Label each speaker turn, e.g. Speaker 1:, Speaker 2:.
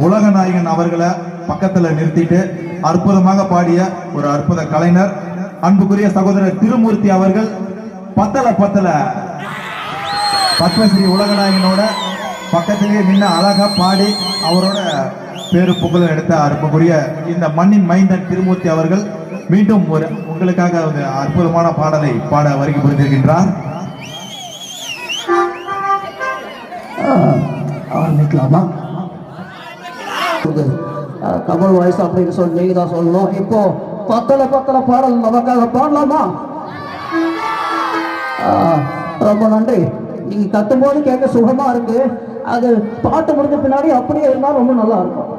Speaker 1: உலக நாயகன் அவர்களை பக்கத்துல நிறுத்திட்டு அற்புதமாக பாடிய ஒரு அற்புத கலைஞர் அன்புக்குரிய சகோதரர் திருமூர்த்தி அவர்கள் பத்தல பத்மஸ்ரீ உலகநாயகனோட பக்கத்திலேயே நின்று அழகா பாடி அவரோட பேரு புகழ் எடுத்த அற்புக்குரிய இந்த மண்ணின் மைந்தன் திருமூர்த்தி அவர்கள் மீண்டும் ஒரு உங்களுக்காக ஒரு அற்புதமான பாடலை பாட வருகை புரிந்திருக்கின்றார்.
Speaker 2: ஆரம்பிக்கலாமா? கமல் வாய்ஸ் அப்படின்னு சொல்லி நீங்க தான் சொல்லணும். இப்போ பத்தல பாடல் நமக்காக பாடலாமா? ரொம்ப நன்றி. நீங்க கத்தும் போது கேட்க சுகமா இருக்கு. அது பாட்டு முடிஞ்ச பின்னாடி அப்படியே இருந்தாலும் ரொம்ப நல்லா இருக்கும்.